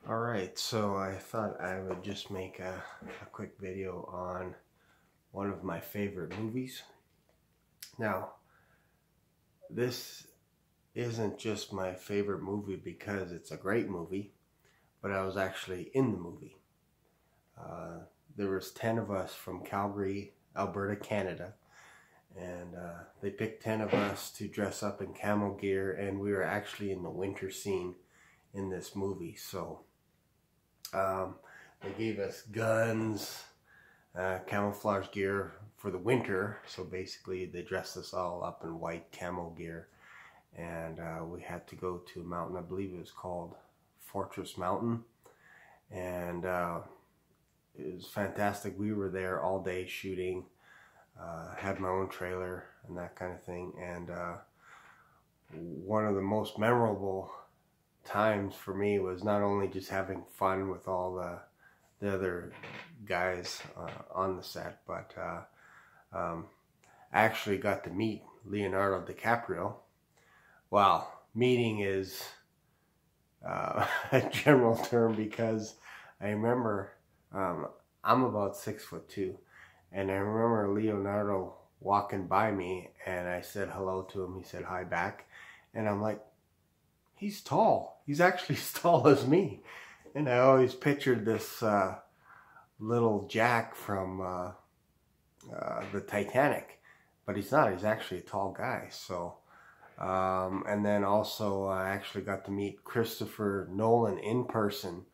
Alright, so I thought I would just make a quick video on one of my favorite movies. Now, this isn't just my favorite movie because it's a great movie, but I was actually in the movie. There was 10 of us from Calgary, Alberta, Canada, and they picked 10 of us to dress up in camo gear, and we were actually in the winter scene in this movie. So they gave us guns, camouflage gear for the winter. So basically they dressed us all up in white camo gear. And we had to go to a mountain, I believe it was called Fortress Mountain. And it was fantastic. We were there all day shooting, had my own trailer and that kind of thing. And one of the most memorable times for me was not only just having fun with all the other guys on the set, but I actually got to meet Leonardo DiCaprio. Well, meeting is a general term, because I remember I'm about 6'2", and I remember Leonardo walking by me, and I said hello to him. He said hi back, and I'm like, he's tall. He's actually as tall as me. And I always pictured this little Jack from the Titanic, but he's not. He's actually a tall guy. So, and then also I actually got to meet Christopher Nolan in person,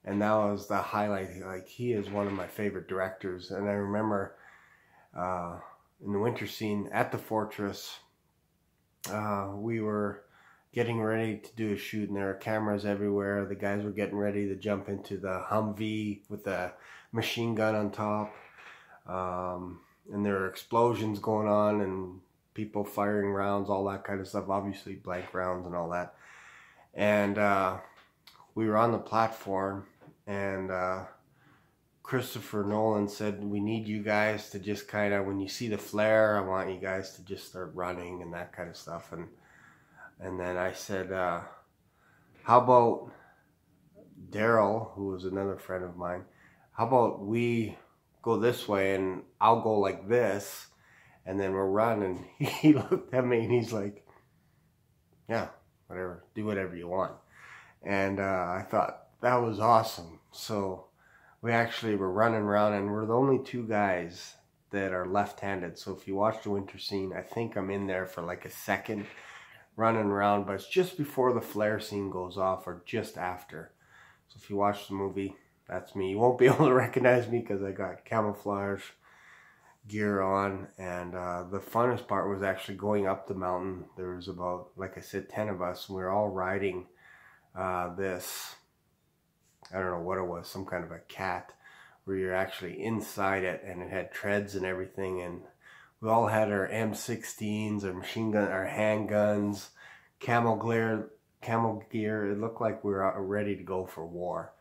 and that was the highlight. Like, he is one of my favorite directors. And I remember in the winter scene at the Fortress, we were getting ready to do a shoot, and there were cameras everywhere. The guys were getting ready to jump into the Humvee with a machine gun on top. And there were explosions going on and people firing rounds, all that kind of stuff. Obviously blank rounds and all that. And we were on the platform, and Christopher Nolan said, we need you guys to just kind of, when you see the flare, I want you guys to just start running and that kind of stuff. And then I said, how about Daryl, who was another friend of mine, how about we go this way and I'll go like this, and then we'll run. And he looked at me and he's like, yeah, whatever, do whatever you want. And I thought that was awesome. So we actually were running around, and we're the only two guys that are left-handed. So if you watch the winter scene, I think I'm in there for like a second running around, but it's just before the flare scene goes off or just after. So if you watch the movie, that's me. You won't be able to recognize me because I got camouflage gear on. And the funnest part was actually going up the mountain. There was about, like I said, 10 of us, and we were all riding this, I don't know what it was, some kind of a cat, where you're actually inside it, and it had treads and everything. And we all had our M16s, our machine gun, our handguns, camo gear. It looked like we were ready to go for war.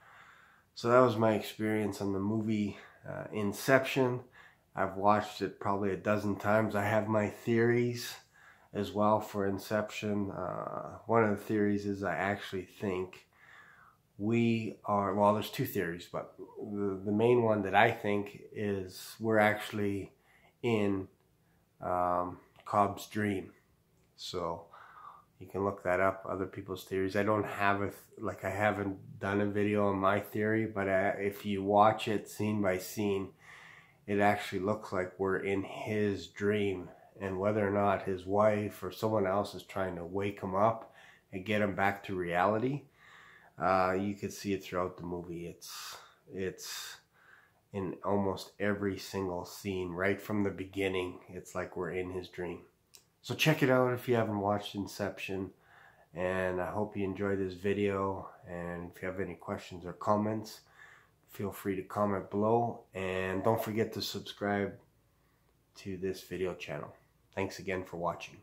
So that was my experience on the movie Inception. I've watched it probably a dozen times. I have my theories as well for Inception. One of the theories is I actually think we are, well, there's two theories, but the main one that I think is we're actually in Cobb's dream. So you can look that up, other people's theories. I don't have I haven't done a video on my theory, but if you watch it scene by scene, it actually looks like we're in his dream. And whether or not his wife or someone else is trying to wake him up and get him back to reality, you could see it throughout the movie. It's in almost every single scene, right from the beginning. It's like we're in his dream. So check it out if you haven't watched Inception, and I hope you enjoy this video. And if you have any questions or comments, feel free to comment below, and don't forget to subscribe to this video channel. Thanks again for watching.